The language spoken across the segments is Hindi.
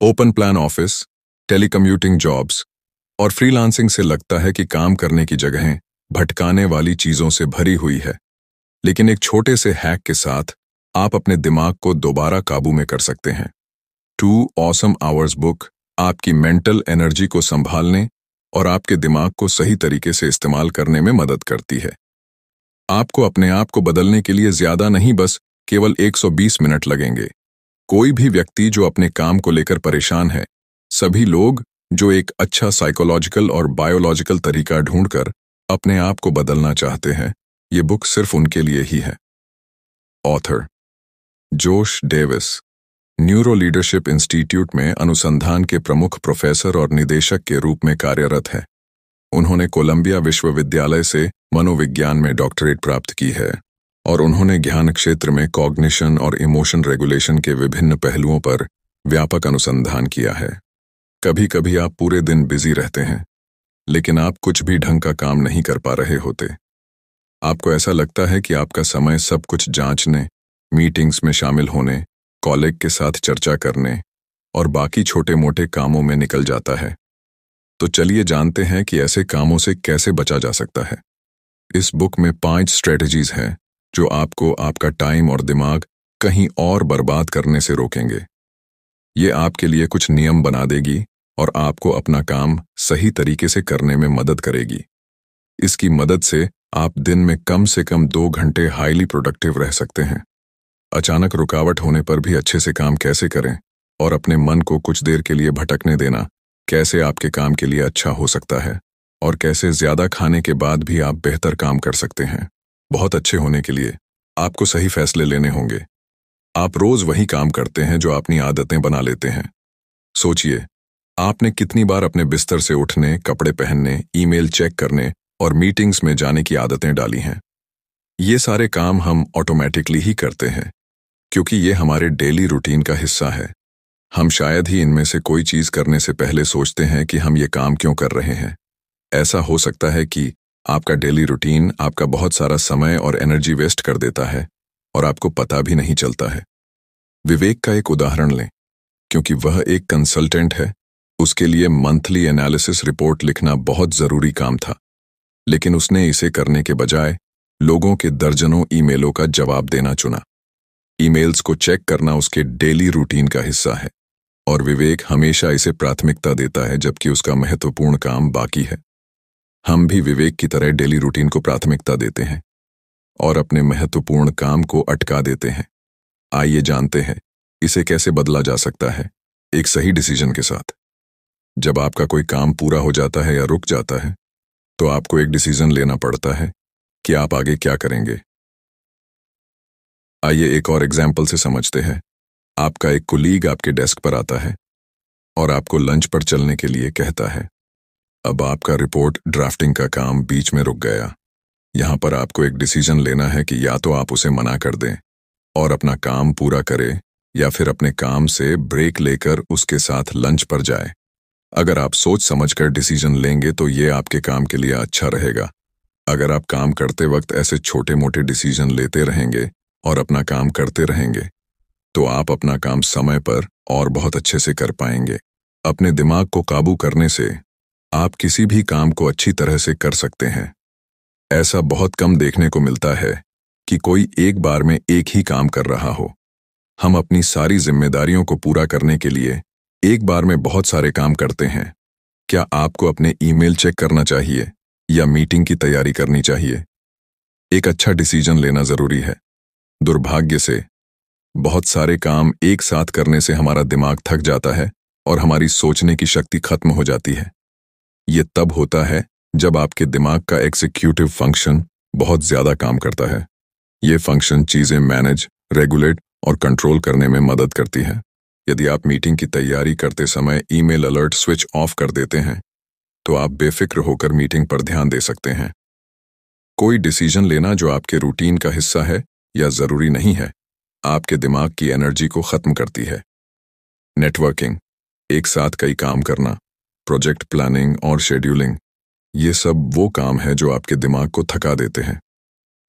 Open plan office, telecommuting jobs और फ्रीलांसिंग से लगता है कि काम करने की जगहें भटकाने वाली चीजों से भरी हुई है। लेकिन एक छोटे से हैक के साथ आप अपने दिमाग को दोबारा काबू में कर सकते हैं। 2 ऑसम आवर्स बुक आपकी मेंटल एनर्जी को संभालने और आपके दिमाग को सही तरीके से इस्तेमाल करने में मदद करती है। आपको अपने आप को बदलने के लिए ज्यादा नहीं, बस केवल 120 मिनट लगेंगे। कोई भी व्यक्ति जो अपने काम को लेकर परेशान है, सभी लोग जो एक अच्छा साइकोलॉजिकल और बायोलॉजिकल तरीका ढूंढकर अपने आप को बदलना चाहते हैं, ये बुक सिर्फ उनके लिए ही है। ऑथर जोश डेविस न्यूरो लीडरशिप इंस्टीट्यूट में अनुसंधान के प्रमुख प्रोफेसर और निदेशक के रूप में कार्यरत है। उन्होंने कोलंबिया विश्वविद्यालय से मनोविज्ञान में डॉक्टरेट प्राप्त की है और उन्होंने ज्ञान क्षेत्र में कॉग्निशन और इमोशन रेगुलेशन के विभिन्न पहलुओं पर व्यापक अनुसंधान किया है। कभी कभी आप पूरे दिन बिजी रहते हैं, लेकिन आप कुछ भी ढंग का काम नहीं कर पा रहे होते। आपको ऐसा लगता है कि आपका समय सब कुछ जांचने, मीटिंग्स में शामिल होने, कॉलीग के साथ चर्चा करने और बाकी छोटे मोटे कामों में निकल जाता है। तो चलिए जानते हैं कि ऐसे कामों से कैसे बचा जा सकता है। इस बुक में 5 स्ट्रेटजीज हैं जो आपको आपका टाइम और दिमाग कहीं और बर्बाद करने से रोकेंगे। ये आपके लिए कुछ नियम बना देगी और आपको अपना काम सही तरीके से करने में मदद करेगी। इसकी मदद से आप दिन में कम से कम 2 घंटे हाईली प्रोडक्टिव रह सकते हैं। अचानक रुकावट होने पर भी अच्छे से काम कैसे करें और अपने मन को कुछ देर के लिए भटकने देना कैसे आपके काम के लिए अच्छा हो सकता है, और कैसे ज्यादा खाने के बाद भी आप बेहतर काम कर सकते हैं। बहुत अच्छे होने के लिए आपको सही फैसले लेने होंगे। आप रोज वही काम करते हैं जो अपनी आदतें बना लेते हैं। सोचिए, आपने कितनी बार अपने बिस्तर से उठने, कपड़े पहनने, ईमेल चेक करने और मीटिंग्स में जाने की आदतें डाली हैं। ये सारे काम हम ऑटोमेटिकली ही करते हैं क्योंकि ये हमारे डेली रूटीन का हिस्सा है। हम शायद ही इनमें से कोई चीज करने से पहले सोचते हैं कि हम ये काम क्यों कर रहे हैं। ऐसा हो सकता है कि आपका डेली रूटीन आपका बहुत सारा समय और एनर्जी वेस्ट कर देता है और आपको पता भी नहीं चलता है। विवेक का एक उदाहरण लें, क्योंकि वह एक कंसल्टेंट है। उसके लिए मंथली एनालिसिस रिपोर्ट लिखना बहुत जरूरी काम था, लेकिन उसने इसे करने के बजाय लोगों के दर्जनों ईमेलों का जवाब देना चुना। ईमेल्स को चेक करना उसके डेली रूटीन का हिस्सा है और विवेक हमेशा इसे प्राथमिकता देता है जबकि उसका महत्वपूर्ण काम बाकी है। हम भी विवेक की तरह डेली रूटीन को प्राथमिकता देते हैं और अपने महत्वपूर्ण काम को अटका देते हैं। आइए जानते हैं इसे कैसे बदला जा सकता है, एक सही डिसीजन के साथ। जब आपका कोई काम पूरा हो जाता है या रुक जाता है, तो आपको एक डिसीजन लेना पड़ता है कि आप आगे क्या करेंगे। आइए एक और एग्जाम्पल से समझते हैं। आपका एक कोलीग आपके डेस्क पर आता है और आपको लंच पर चलने के लिए कहता है। अब आपका रिपोर्ट ड्राफ्टिंग का काम बीच में रुक गया। यहाँ पर आपको एक डिसीजन लेना है कि या तो आप उसे मना कर दें और अपना काम पूरा करें, या फिर अपने काम से ब्रेक लेकर उसके साथ लंच पर जाए। अगर आप सोच समझकर डिसीजन लेंगे तो ये आपके काम के लिए अच्छा रहेगा। अगर आप काम करते वक्त ऐसे छोटे मोटे डिसीजन लेते रहेंगे और अपना काम करते रहेंगे, तो आप अपना काम समय पर और बहुत अच्छे से कर पाएंगे। अपने दिमाग को काबू करने से आप किसी भी काम को अच्छी तरह से कर सकते हैं। ऐसा बहुत कम देखने को मिलता है कि कोई एक बार में एक ही काम कर रहा हो। हम अपनी सारी जिम्मेदारियों को पूरा करने के लिए एक बार में बहुत सारे काम करते हैं। क्या आपको अपने ईमेल चेक करना चाहिए या मीटिंग की तैयारी करनी चाहिए? एक अच्छा डिसीजन लेना जरूरी है। दुर्भाग्य से बहुत सारे काम एक साथ करने से हमारा दिमाग थक जाता है और हमारी सोचने की शक्ति खत्म हो जाती है। ये तब होता है जब आपके दिमाग का एग्जीक्यूटिव फंक्शन बहुत ज्यादा काम करता है। ये फंक्शन चीजें मैनेज, रेगुलेट और कंट्रोल करने में मदद करती है। यदि आप मीटिंग की तैयारी करते समय ईमेल अलर्ट स्विच ऑफ कर देते हैं, तो आप बेफिक्र होकर मीटिंग पर ध्यान दे सकते हैं। कोई डिसीजन लेना जो आपके रूटीन का हिस्सा है या जरूरी नहीं है, आपके दिमाग की एनर्जी को खत्म करती है। नेटवर्किंग, एक साथ कई काम करना, प्रोजेक्ट प्लानिंग और शेड्यूलिंग, ये सब वो काम है जो आपके दिमाग को थका देते हैं।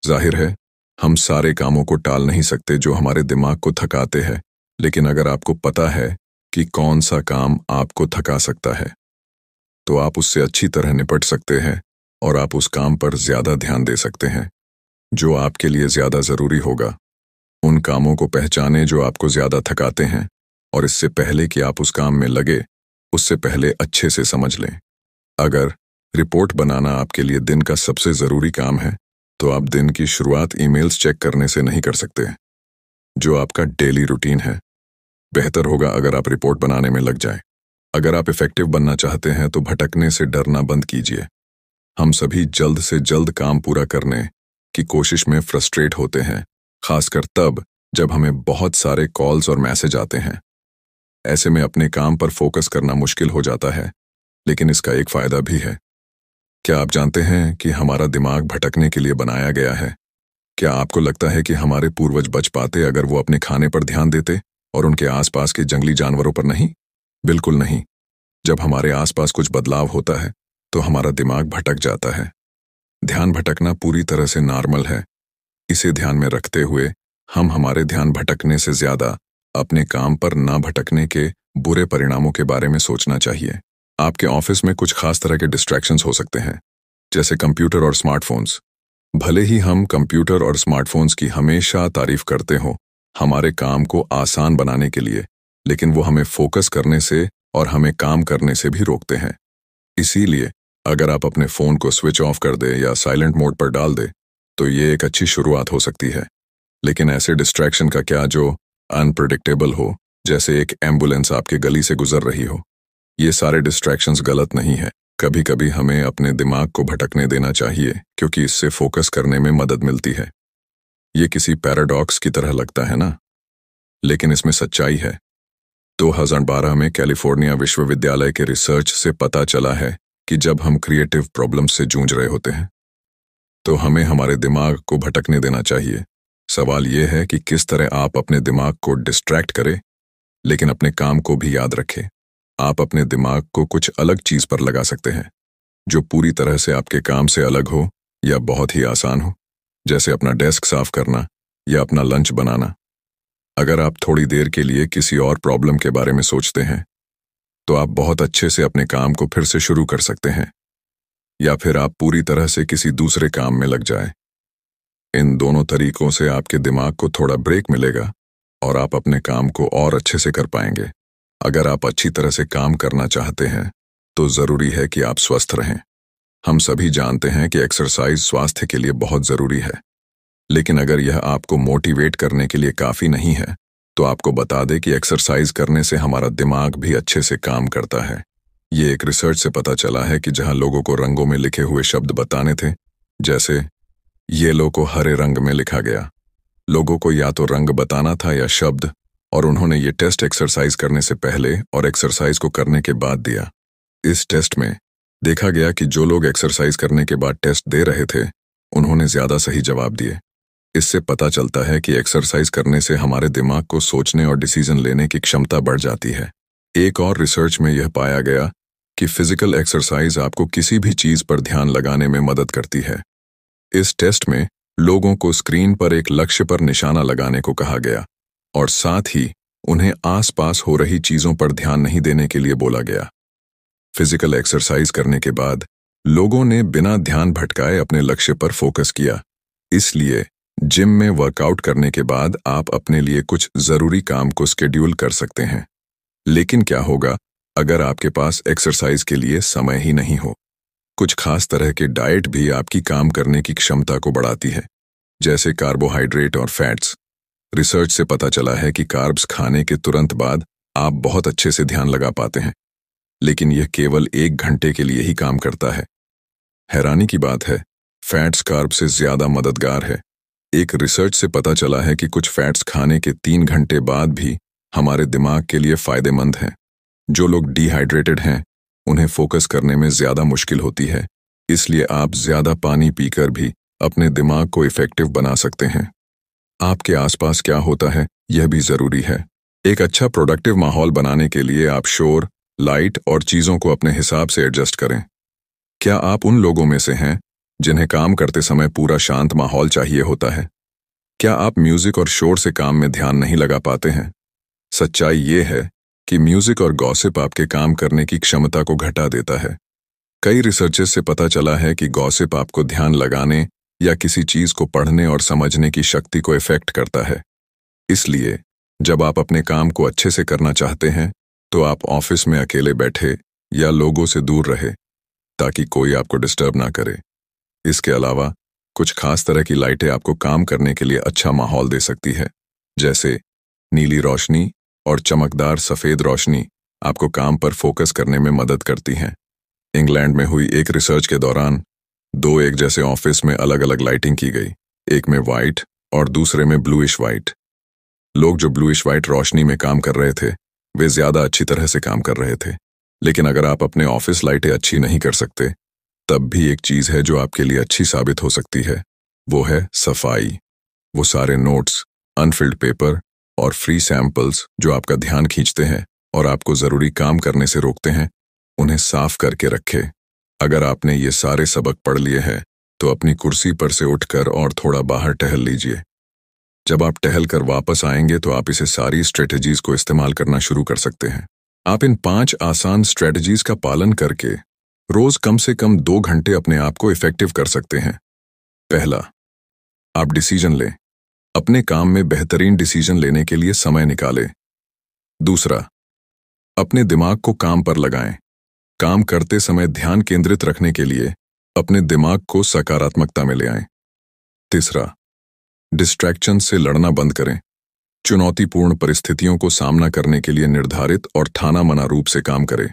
जाहिर है, हम सारे कामों को टाल नहीं सकते जो हमारे दिमाग को थकाते हैं, लेकिन अगर आपको पता है कि कौन सा काम आपको थका सकता है, तो आप उससे अच्छी तरह निपट सकते हैं और आप उस काम पर ज्यादा ध्यान दे सकते हैं जो आपके लिए ज्यादा जरूरी होगा। उन कामों को पहचानें जो आपको ज्यादा थकाते हैं और इससे पहले कि आप उस काम में लगे, उससे पहले अच्छे से समझ लें। अगर रिपोर्ट बनाना आपके लिए दिन का सबसे जरूरी काम है, तो आप दिन की शुरुआत ईमेल्स चेक करने से नहीं कर सकते, जो आपका डेली रूटीन है। बेहतर होगा अगर आप रिपोर्ट बनाने में लग जाएं। अगर आप इफेक्टिव बनना चाहते हैं तो भटकने से डरना बंद कीजिए। हम सभी जल्द से जल्द काम पूरा करने की कोशिश में फ्रस्ट्रेट होते हैं, खासकर तब जब हमें बहुत सारे कॉल्स और मैसेज आते हैं। ऐसे में अपने काम पर फोकस करना मुश्किल हो जाता है, लेकिन इसका एक फायदा भी है। क्या आप जानते हैं कि हमारा दिमाग भटकने के लिए बनाया गया है? क्या आपको लगता है कि हमारे पूर्वज बच पाते अगर वो अपने खाने पर ध्यान देते और उनके आसपास के जंगली जानवरों पर नहीं? बिल्कुल नहीं। जब हमारे आसपास कुछ बदलाव होता है तो हमारा दिमाग भटक जाता है। ध्यान भटकना पूरी तरह से नॉर्मल है। इसे ध्यान में रखते हुए हम हमारे ध्यान भटकने से ज्यादा अपने काम पर ना भटकने के बुरे परिणामों के बारे में सोचना चाहिए। आपके ऑफिस में कुछ खास तरह के डिस्ट्रैक्शंस हो सकते हैं, जैसे कंप्यूटर और स्मार्टफोन्स। भले ही हम कंप्यूटर और स्मार्टफोन्स की हमेशा तारीफ करते हों हमारे काम को आसान बनाने के लिए, लेकिन वो हमें फोकस करने से और हमें काम करने से भी रोकते हैं। इसीलिए अगर आप अपने फोन को स्विच ऑफ कर दे या साइलेंट मोड पर डाल दे, तो ये एक अच्छी शुरुआत हो सकती है। लेकिन ऐसे डिस्ट्रैक्शन का क्या जो अनप्रेडिक्टेबल हो, जैसे एक एम्बुलेंस आपके गली से गुजर रही हो? ये सारे डिस्ट्रैक्शंस गलत नहीं है। कभी कभी हमें अपने दिमाग को भटकने देना चाहिए, क्योंकि इससे फोकस करने में मदद मिलती है। ये किसी पैराडॉक्स की तरह लगता है ना, लेकिन इसमें सच्चाई है। 2012 में कैलिफोर्निया विश्वविद्यालय के रिसर्च से पता चला है कि जब हम क्रिएटिव प्रॉब्लम्स से जूझ रहे होते हैं तो हमें हमारे दिमाग को भटकने देना चाहिए। सवाल यह है कि किस तरह आप अपने दिमाग को डिस्ट्रैक्ट करें, लेकिन अपने काम को भी याद रखें। आप अपने दिमाग को कुछ अलग चीज पर लगा सकते हैं, जो पूरी तरह से आपके काम से अलग हो या बहुत ही आसान हो, जैसे अपना डेस्क साफ करना या अपना लंच बनाना। अगर आप थोड़ी देर के लिए किसी और प्रॉब्लम के बारे में सोचते हैं, तो आप बहुत अच्छे से अपने काम को फिर से शुरू कर सकते हैं, या फिर आप पूरी तरह से किसी दूसरे काम में लग जाएं। इन दोनों तरीकों से आपके दिमाग को थोड़ा ब्रेक मिलेगा और आप अपने काम को और अच्छे से कर पाएंगे। अगर आप अच्छी तरह से काम करना चाहते हैं, तो जरूरी है कि आप स्वस्थ रहें। हम सभी जानते हैं कि एक्सरसाइज स्वास्थ्य के लिए बहुत जरूरी है, लेकिन अगर यह आपको मोटिवेट करने के लिए काफी नहीं है, तो आपको बता दें कि एक्सरसाइज करने से हमारा दिमाग भी अच्छे से काम करता है। ये एक रिसर्च से पता चला है कि जहां लोगों को रंगों में लिखे हुए शब्द बताने थे, जैसे येलो को हरे रंग में लिखा गया, लोगों को या तो रंग बताना था या शब्द, और उन्होंने ये टेस्ट एक्सरसाइज करने से पहले और एक्सरसाइज को करने के बाद दिया। इस टेस्ट में देखा गया कि जो लोग एक्सरसाइज करने के बाद टेस्ट दे रहे थे, उन्होंने ज्यादा सही जवाब दिए। इससे पता चलता है कि एक्सरसाइज करने से हमारे दिमाग को सोचने और डिसीजन लेने की क्षमता बढ़ जाती है। एक और रिसर्च में यह पाया गया कि फिजिकल एक्सरसाइज आपको किसी भी चीज पर ध्यान लगाने में मदद करती है। इस टेस्ट में लोगों को स्क्रीन पर एक लक्ष्य पर निशाना लगाने को कहा गया और साथ ही उन्हें आसपास हो रही चीजों पर ध्यान नहीं देने के लिए बोला गया। फिजिकल एक्सरसाइज करने के बाद लोगों ने बिना ध्यान भटकाए अपने लक्ष्य पर फोकस किया। इसलिए जिम में वर्कआउट करने के बाद आप अपने लिए कुछ जरूरी काम को शेड्यूल कर सकते हैं। लेकिन क्या होगा अगर आपके पास एक्सरसाइज के लिए समय ही नहीं हो? कुछ खास तरह के डाइट भी आपकी काम करने की क्षमता को बढ़ाती है, जैसे कार्बोहाइड्रेट और फैट्स। रिसर्च से पता चला है कि कार्ब्स खाने के तुरंत बाद आप बहुत अच्छे से ध्यान लगा पाते हैं, लेकिन यह केवल 1 घंटे के लिए ही काम करता है। हैरानी की बात है, फैट्स कार्ब से ज्यादा मददगार है। एक रिसर्च से पता चला है कि कुछ फैट्स खाने के 3 घंटे बाद भी हमारे दिमाग के लिए फायदेमंद हैं। जो लोग डिहाइड्रेटेड हैं, उन्हें फोकस करने में ज्यादा मुश्किल होती है, इसलिए आप ज्यादा पानी पीकर भी अपने दिमाग को इफेक्टिव बना सकते हैं। आपके आसपास क्या होता है, यह भी जरूरी है। एक अच्छा प्रोडक्टिव माहौल बनाने के लिए आप शोर, लाइट और चीजों को अपने हिसाब से एडजस्ट करें। क्या आप उन लोगों में से हैं जिन्हें काम करते समय पूरा शांत माहौल चाहिए होता है? क्या आप म्यूजिक और शोर से काम में ध्यान नहीं लगा पाते हैं? सच्चाई ये है कि म्यूजिक और गॉसिप आपके काम करने की क्षमता को घटा देता है। कई रिसर्चेस से पता चला है कि गॉसिप आपको ध्यान लगाने या किसी चीज को पढ़ने और समझने की शक्ति को इफेक्ट करता है। इसलिए जब आप अपने काम को अच्छे से करना चाहते हैं तो आप ऑफिस में अकेले बैठे या लोगों से दूर रहे ताकि कोई आपको डिस्टर्ब ना करे। इसके अलावा कुछ खास तरह की लाइटें आपको काम करने के लिए अच्छा माहौल दे सकती है, जैसे नीली रोशनी और चमकदार सफेद रोशनी आपको काम पर फोकस करने में मदद करती हैं। इंग्लैंड में हुई एक रिसर्च के दौरान 2 एक जैसे ऑफिस में अलग अलग लाइटिंग की गई, एक में वाइट और दूसरे में ब्लूइश वाइट। लोग जो ब्लूइश वाइट रोशनी में काम कर रहे थे वे ज्यादा अच्छी तरह से काम कर रहे थे। लेकिन अगर आप अपने ऑफिस लाइटें अच्छी नहीं कर सकते, तब भी एक चीज है जो आपके लिए अच्छी साबित हो सकती है, वो है सफाई। वो सारे नोट्स, अनफिल्ड पेपर और फ्री सैंपल्स जो आपका ध्यान खींचते हैं और आपको जरूरी काम करने से रोकते हैं, उन्हें साफ करके रखें। अगर आपने ये सारे सबक पढ़ लिए हैं तो अपनी कुर्सी पर से उठकर और थोड़ा बाहर टहल लीजिए। जब आप टहल कर वापस आएंगे तो आप इसे सारी स्ट्रेटजीज को इस्तेमाल करना शुरू कर सकते हैं। आप इन 5 आसान स्ट्रेटजीज का पालन करके रोज कम से कम 2 घंटे अपने आप को इफेक्टिव कर सकते हैं। पहला, आप डिसीजन लें। अपने काम में बेहतरीन डिसीजन लेने के लिए समय निकालें। दूसरा, अपने दिमाग को काम पर लगाएं। काम करते समय ध्यान केंद्रित रखने के लिए अपने दिमाग को सकारात्मकता में ले आएं। तीसरा, डिस्ट्रैक्शन से लड़ना बंद करें। चुनौतीपूर्ण परिस्थितियों को सामना करने के लिए निर्धारित और ठाना मना रूप से काम करें।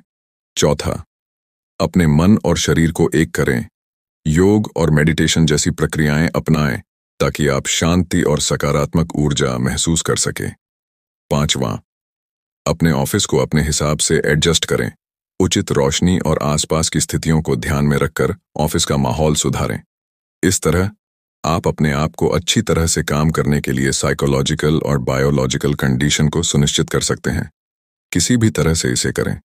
चौथा, अपने मन और शरीर को एक करें। योग और मेडिटेशन जैसी प्रक्रियाएं अपनाएं ताकि आप शांति और सकारात्मक ऊर्जा महसूस कर सकें। पांचवां, अपने ऑफिस को अपने हिसाब से एडजस्ट करें। उचित रोशनी और आसपास की स्थितियों को ध्यान में रखकर ऑफिस का माहौल सुधारें। इस तरह आप अपने आप को अच्छी तरह से काम करने के लिए साइकोलॉजिकल और बायोलॉजिकल कंडीशन को सुनिश्चित कर सकते हैं। किसी भी तरह से इसे करें।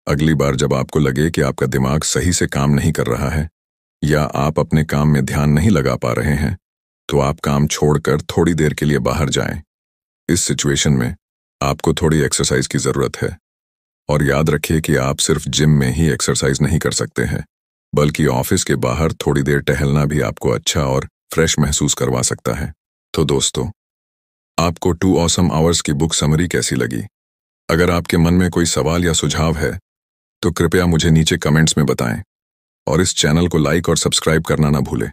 अगली बार जब आपको लगे कि आपका दिमाग सही से काम नहीं कर रहा है या आप अपने काम में ध्यान नहीं लगा पा रहे हैं, तो आप काम छोड़कर थोड़ी देर के लिए बाहर जाएं। इस सिचुएशन में आपको थोड़ी एक्सरसाइज की जरूरत है। और याद रखिए कि आप सिर्फ जिम में ही एक्सरसाइज नहीं कर सकते हैं, बल्कि ऑफिस के बाहर थोड़ी देर टहलना भी आपको अच्छा और फ्रेश महसूस करवा सकता है। तो दोस्तों, आपको 2 ऑसम आवर्स की बुक समरी कैसी लगी? अगर आपके मन में कोई सवाल या सुझाव है तो कृपया मुझे नीचे कमेंट्स में बताएं और इस चैनल को लाइक और सब्सक्राइब करना ना भूलें।